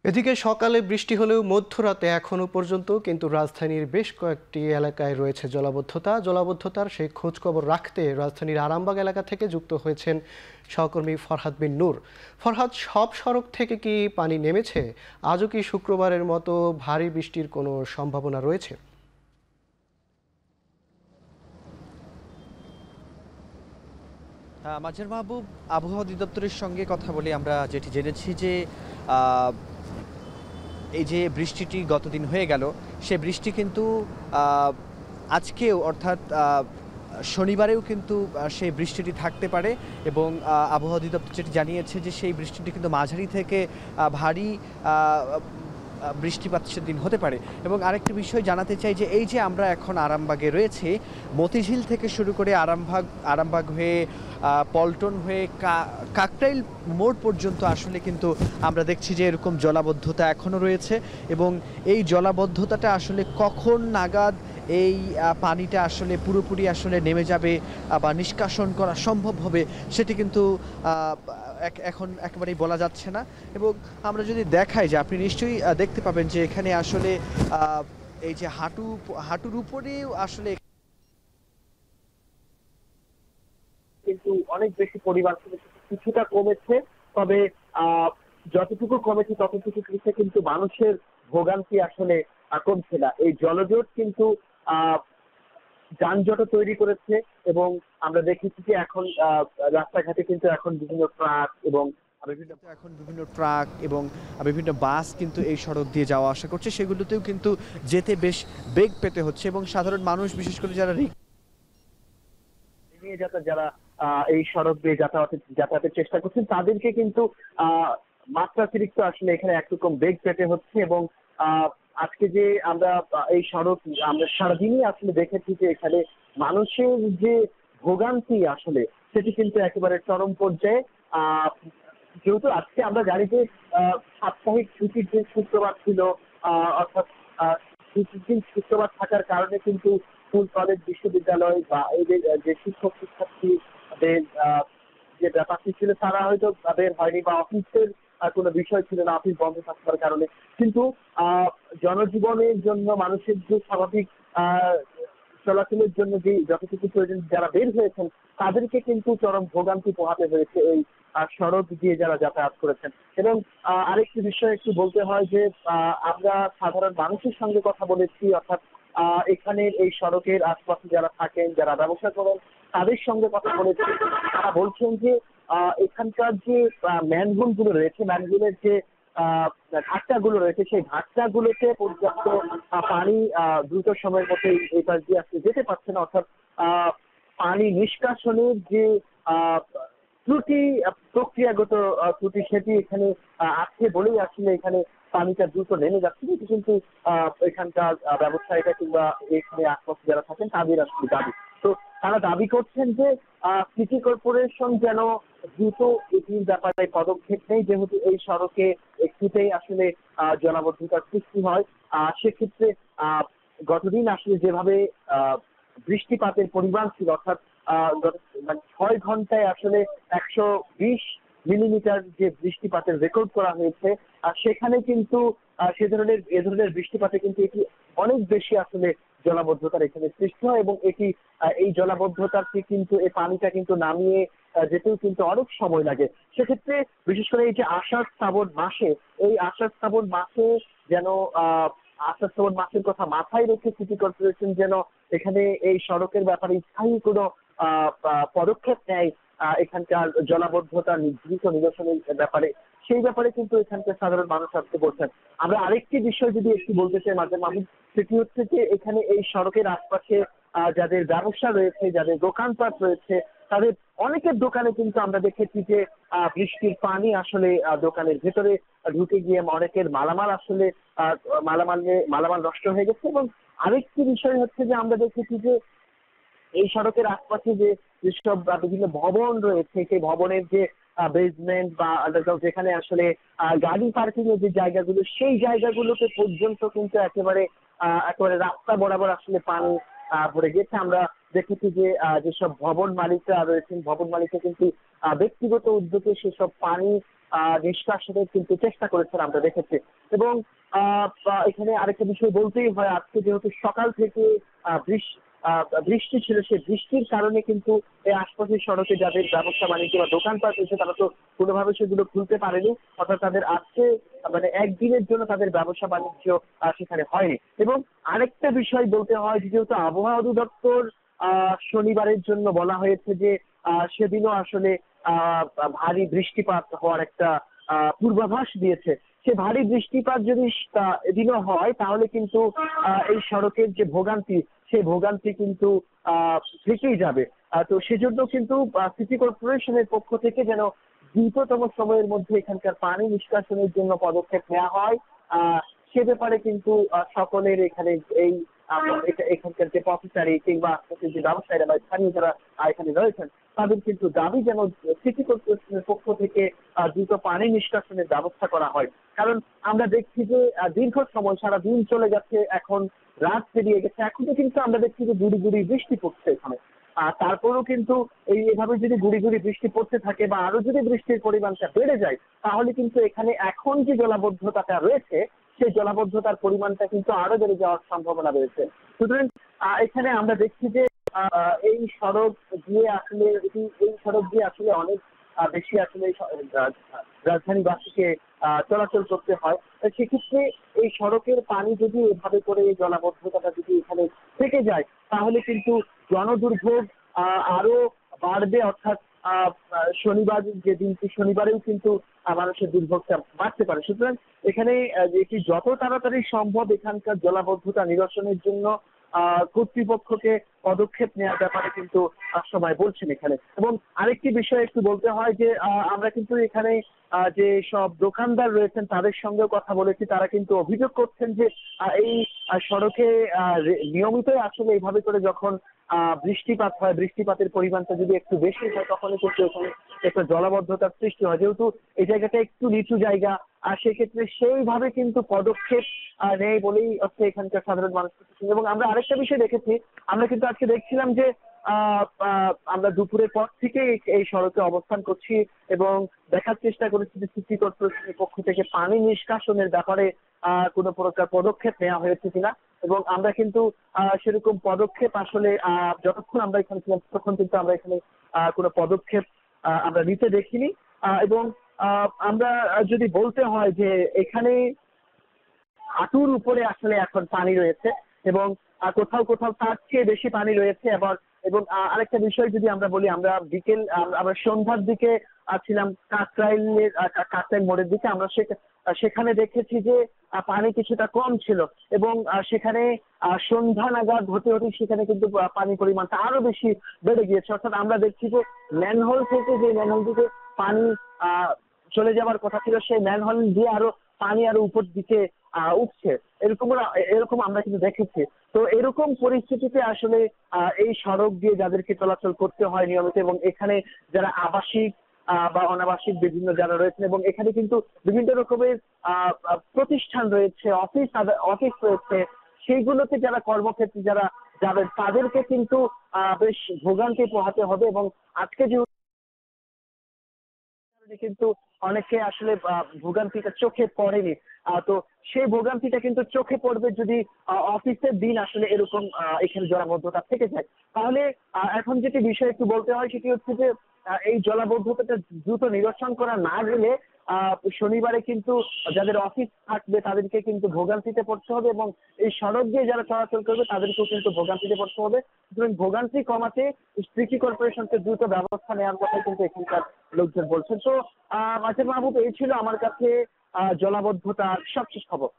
এদিকে সকালে বৃষ্টি হলেও মধ্যরাতে এখনো পর্যন্ত কিন্তু রাজধানীর বেশ কয়েকটি এলাকায় রয়েছে জলাবদ্ধতার সেই খোঁজ খবর রাখতে রাজধানীর আরামবাগ এলাকা থেকে যুক্ত হয়েছেন সহকর্মী ফরহাদ বিন নূর। ফরহাদ, সব সড়ক থেকে কি পানি নেমেছে? আজও কি শুক্রবারের মতো ভারী বৃষ্টির কোনো সম্ভাবনা রয়েছে? মাঝের মাহবুব, আবহাওয়া অধিদপ্তরের সঙ্গে কথা বলে আমরা যেটি জেনেছি যে আহ, এই যে বৃষ্টিটি গতদিন হয়ে গেল, সে বৃষ্টি কিন্তু আহ, আজকেও অর্থাৎ শনিবারেও কিন্তু সেই বৃষ্টিটি থাকতে পারে এবং আবহাওয়া অধিদপ্তর যেটি জানিয়েছে যে সেই বৃষ্টিটি কিন্তু মাঝারি থেকে ভারী বৃষ্টিপাত সেদিন হতে পারে। এবং আরেকটি বিষয় জানাতে চাই যে এই যে আমরা এখন আরামবাগে রয়েছে, মতিঝিল থেকে শুরু করে আরামবাগ হয়ে পল্টন হয়ে কাকরাইল মোড় পর্যন্ত আসলে কিন্তু আমরা দেখছি যে এরকম জলাবদ্ধতা এখনও রয়েছে এবং এই জলাবদ্ধতাটা আসলে কখন নাগাদ এই পানিটা আসলে পুরোপুরি আসলে নেমে যাবে বা নিষ্কাশন করা সম্ভব হবে সেটি কিন্তু এখন একেবারেই বলা যাচ্ছে না। এবং আমরা যদি দেখাই যে আপনি নিশ্চয়ই দেখতে পাবেন যে এখানে আসলে এই যে হাঁটুর উপরেও আসলে কিন্তু অনেক বেশি পরিমাণ কিছুটা কমেছে। তবে যতটুকু কমেছে ততটুকু কিন্তু মানুষের ভোগান্তি আসলে কমছে না। এই জলজট কিন্তু আহ যানজট তৈরি করেছে এবং আমরা দেখেছি যে এখন রাস্তাঘাটে কিন্তু এখন বিভিন্ন ট্রাক এবং বিভিন্ন বাস কিন্তু এই সড়ক দিয়ে যাওয়া আসা করছে, সেগুলোতেও কিন্তু যেতে বেশ বেগ পেতে হচ্ছে এবং সাধারণ মানুষ, বিশেষ করে যারা যারা এই সড়ক দিয়ে যাতায়াতের চেষ্টা করছেন তাদেরকে কিন্তু মাত্রাতিরিক্ত আসলে এখানে একরকম বেগ পেতে হচ্ছে। এবং আজকে যে আমরা এই সড়ক আমরা সারাদিনই আসলে দেখেছি যে এখানে মানুষের যে ভোগান্তি আসলে সেটি কিন্তু একেবারে চরম পর্যায়ে। যেহেতু আজকে আমরা জানি যে সাপ্তাহিক ছুটির দিন শুক্রবার ছিল, অর্থাৎ ছুটির দিন শুক্রবার থাকার কারণে কিন্তু স্কুল কলেজ বিশ্ববিদ্যালয় বা এদের যে শিক্ষক শিক্ষার্থীদের যে ব্যাপারটি ছিল তারা হয়তো বের হয়নি বা অফিসের কোনো বিষয় ছিল না, অফিস বন্ধ থাকার কারণে। কিন্তু জনজীবনের জন্য মানুষের যে স্বাভাবিক চলাচলের জন্য যে যতটুকু প্রয়োজন যারা বের হয়েছেন তাদেরকে কিন্তু চরম ভোগান্তি পোহাতে হয়েছে এই সড়ক দিয়ে যারা যাতায়াত করেছেন। এবং আরেকটি বিষয় একটু বলতে হয় যে আমরা সাধারণ মানুষের সঙ্গে কথা বলেছি, অর্থাৎ এখানের এই সড়কের আশপাশে যারা থাকেন, যারা ব্যবসা করেন তাদের সঙ্গে কথা বলেছি। তারা বলছেন যে এখানকার যে ম্যানহোল গুলো রয়েছে, ম্যানহোলের যে ঘাটটাগুলো রয়েছে সেই ঘাটটাগুলোতে পর্যাপ্ত পানি দ্রুত সময়ের মধ্যে এই পাশ দিয়ে আসলে যেতে পারছে না। অর্থাৎ পানি নিষ্কাশনের যে ত্রুটি, প্রক্রিয়াগত ত্রুটি সেটি এখানে আছে বলেই আসলে এখানে পানিটা দ্রুত নেমে যাচ্ছে। এটি কিন্তু এখানকার ব্যবসায়ীরা কিংবা এখানে আশপাশে যারা থাকেন তাদের আসলে দাবি। তো তারা দাবি করছেন যে সিটি কর্পোরেশন যেন দ্রুত এটির ব্যাপারে পদক্ষেপ নেয়, যেহেতু এই সড়কে একটুতেই আসলে জলাবদ্ধতার সৃষ্টি হয়। সেক্ষেত্রে গতদিন আসলে যেভাবে বৃষ্টিপাতের পরিমাণ ছিল, অর্থাৎ মানে 6 ঘন্টায় আসলে 120 মিলিমিটার যে বৃষ্টিপাতের রেকর্ড করা হয়েছে, সেখানে কিন্তু এ ধরনের বৃষ্টিপাতে কিন্তু এটি অনেক বেশি আসলে জলাবদ্ধতার এখানে সৃষ্টি হয় এবং এটি এই জলাবদ্ধতাকে কিন্তু এই পানিটা কিন্তু নামিয়ে যেতেও কিন্তু অনেক সময় লাগে। সেক্ষেত্রে বিশেষ করে এই যে আষাঢ় শ্রাবণ মাসে, এই আষাঢ় শ্রাবণ মাসে যেন আষাঢ় শ্রাবণ মাসের কথা মাথায় রেখে সিটি কর্পোরেশন যেন এখানে এই সড়কের ব্যাপারে স্থায়ী কোনো পদক্ষেপ নেয় এখানকার জলাবদ্ধতা দ্রুত নিরসনের ব্যাপারে, সেই ব্যাপারে কিন্তু এখানকার সাধারণ মানুষ আজকে বলছেন। আমরা আরেকটি বিষয় যদি একটু বলতে চাই মাঝে মাঝে, সেটি হচ্ছে যে এখানে এই সড়কের আশপাশে যাদের ব্যবসা রয়েছে, যাদের দোকানপাট রয়েছে, তাদের অনেকের দোকানে কিন্তু আমরা দেখেছি যে বৃষ্টির পানি আসলে দোকানের ভেতরে ঢুকে গিয়ে অনেকের মালামাল আসলে মালামাল নষ্ট হয়ে গেছে। এবং আরেকটি বিষয় হচ্ছে যে আমরা দেখেছি যে এই সড়কের আশপাশে যেসব বিভিন্ন ভবন রয়েছে সেই ভবনের যে বেসমেন্ট বা আন্ডারগ্রাউন্ড যেখানে আসলে গাড়ি পার্কিং এর যে জায়গাগুলো, সেই জায়গাগুলোতে পর্যন্ত কিন্তু একেবারে রাস্তা বরাবর আসলে পানি ভরে গেছে। আমরা দেখেছি যে যেসব ভবন মালিকরা রয়েছেন ভবন মালিকরা কিন্তু ব্যক্তিগত উদ্যোগে সেসব পানি নিষ্কাশনের কিন্তু চেষ্টা করেছেন আমরা দেখেছি। এবং এখানে আরেকটা বিষয় বলতেই হয়, আজকে যেহেতু সকাল থেকে বৃষ্টি ছিল, সেই বৃষ্টির কারণে কিন্তু এই আশপাশের সড়কে যাদের ব্যবসা বাণিজ্য বা দোকানপাট রয়েছে তারা তো কোনোভাবে সেগুলো খুলতে পারেনি, অর্থাৎ তাদের আজকে মানে একদিনের জন্য তাদের ব্যবসা বাণিজ্য সেখানে হয়নি। এবং আরেকটা বিষয় বলতে হয় যে যেহেতু আবহাওয়া অধিদপ্তর শনিবারের জন্য বলা হয়েছে যে সেদিনও আসলে ভারী বৃষ্টিপাত হওয়ার একটা পূর্বাভাস দিয়েছে। সে ভারী বৃষ্টিপাত যদি এদিনও হয় তাহলে কিন্তু এই সড়কের যে ভোগান্তি, সেই ভোগান্তি কিন্তু থেকেই যাবে। তো সেজন্য কিন্তু সিটি কর্পোরেশনের পক্ষ থেকে যেন দ্রুততম সময়ের মধ্যে এখানকার পানি নিষ্কাশনের জন্য পদক্ষেপ নেওয়া হয়, সে ব্যাপারে কিন্তু সকলের এখানে এই এখানকার যে পথচারী কিংবা যে ব্যবসায়ীরা বা স্থানীয় যারা এখানে রয়েছেন তাদের কিন্তু দাবি যেন সিটি কর্পোরেশনের পক্ষ থেকে দ্রুত পানি নিষ্কাশনের ব্যবস্থা করা হয়। কারণ আমরা দেখছি যে দীর্ঘ সময় সারা দিন চলে যাচ্ছে, এখন রাত পেরিয়ে গেছে, এখনো কিন্তু আমরা দেখছি যে গুড়ি গুড়ি বৃষ্টি পড়ছে এখানে। তারপরেও কিন্তু এইভাবে যদি গুড়ি গুড়ি বৃষ্টি পড়তে থাকে বা আরো যদি বৃষ্টির পরিমাণটা বেড়ে যায় তাহলে কিন্তু এখানে এখন যে জলাবদ্ধতাটা রয়েছে সেই জলাবদ্ধতার পরিমাণটা কিন্তু আরো বেড়ে যাওয়ার সম্ভাবনা রয়েছে। সুতরাং এখানে আমরা দেখছি যে এই সড়ক দিয়ে আসলে এই সড়ক দিয়ে আসলে অনেক বেশি আসলে রাজধানীবাসীকে চলাচল করতে হয়। সেক্ষেত্রে এই সড়কের পানি যদি এভাবে করে এই জলাবদ্ধতাটা যদি এখানে থেকে যায় তাহলে কিন্তু জনদুর্ভোগ আরো বাড়বে, অর্থাৎ শনিবার যে দিনটি, শনিবারেও কিন্তু মানুষের দুর্ভোগটা বাড়তে পারে। সুতরাং এখানে এটি যত তাড়াতাড়ি সম্ভব এখানকার জলাবদ্ধতা নিরসনের জন্য কর্তৃপক্ষকে পদক্ষেপ নেওয়ার ব্যাপারে কিন্তু সবাই বলছেন এখানে। এবং আরেকটি বিষয় একটু বলতে হয় যে আমরা কিন্তু এখানে যে সব দোকানদার রয়েছেন তাদের সঙ্গেও কথা বলেছি, তারা কিন্তু অভিযোগ করছেন যে এই সড়কে নিয়মিতই আসলে এইভাবে করে যখন বৃষ্টিপাত হয়, বৃষ্টিপাতের পরিমাণটা যদি একটু বেশি হয় তখনই কিন্তু এখানে একটা জলাবদ্ধতার সৃষ্টি হয়। যেহেতু এই জায়গাটা একটু নিচু জায়গা, আর সেক্ষেত্রে সেইভাবে কিন্তু পদক্ষেপ নেই বলেই হচ্ছে এখানকার সাধারণ মানুষ। এবং আমরা আরেকটা বিষয় দেখেছি, আমরা কিন্তু আজকে দেখছিলাম যে আমরা দুপুরের পর থেকে এই সড়কে অবস্থান করছি এবং দেখার চেষ্টা করেছি যে সিটি কর্পোরেশনের পক্ষ থেকে পানি নিষ্কাশনের ব্যাপারে কোনো প্রকার পদক্ষেপ নেওয়া হয়েছে কিনা। এবং আমরা কিন্তু সেরকম পদক্ষেপ আসলে যতক্ষণ আমরা এখানে ছিলাম ততক্ষণ কিন্তু আমরা এখানে কোনো পদক্ষেপ আমরা নিতে দেখিনি। এবং আমরা যদি বলতে হয় যে এখানে হাঁটুর উপরে আসলে এখন পানি রয়েছে এবং কোথাও কোথাও তার চেয়ে বেশি পানি রয়েছে। এবং আরেকটা বিষয় যদি আমরা বলি, আমরা আমরা সন্ধ্যার দিকে ছিলাম কাকরাইল মোড়ের দিকে, আমরা সেখানে দেখেছি যে পানি কিছুটা কম ছিল এবং সেখানে সন্ধ্যা নাগাদ হতে হতে সেখানে কিন্তু পানির পরিমাণটা আরো বেশি বেড়ে গিয়েছে। অর্থাৎ আমরা দেখছি যে ম্যানহোল থেকে যে ম্যানহোল দিকে পানি চলে যাওয়ার কথা ছিল সেই ম্যানহোল দিয়ে আরো পানি আরো উপর দিকে উঠছে, এরকম আমরা কিন্তু দেখেছি। তো এরকম পরিস্থিতিতে আসলে এই সড়ক দিয়ে যাদেরকে চলাচল করতে হয় নিয়মিত, এবং এখানে যারা আবাসিক বা অনাবাসিক বিভিন্ন যারা রয়েছেন, এবং এখানে কিন্তু বিভিন্ন রকমের প্রতিষ্ঠান রয়েছে, অফিস রয়েছে, সেইগুলোতে যারা কর্মক্ষেত্রে যারা যাবেন তাদেরকে কিন্তু বেশ ভোগান্তি পোহাতে হবে। এবং আজকে যে কিন্তু অনেকে আসলে ভোগান্তিটা চোখে পড়েনি, তো সেই ভোগান্তিটা কিন্তু চোখে পড়বে যদি অফিসের দিন আসলে এরকম এখানে জলাবদ্ধতা থেকে যায়। তাহলে এখন যেটি বিষয় একটু বলতে হয় সেটি হচ্ছে যে এই জলাবদ্ধতাটা দ্রুত নিরসন করা না গেলে শনিবারে কিন্তু যাদের অফিস থাকবে তাদেরকে কিন্তু ভোগান্তিতে পড়তে হবে এবং এই সড়ক দিয়ে যারা চলাচল করবে তাদেরকেও কিন্তু ভোগান্তিতে পড়তে হবে। সুতরাং ভোগান্তি কমাতে সিটি কর্পোরেশনকে দ্রুত ব্যবস্থা নেওয়ার কথা কিন্তু এখানকার লোকজন বলছেন। তো মাঝে মাহবুব, এই ছিল আমার কাছে জলাবদ্ধতার সবশেষ খবর।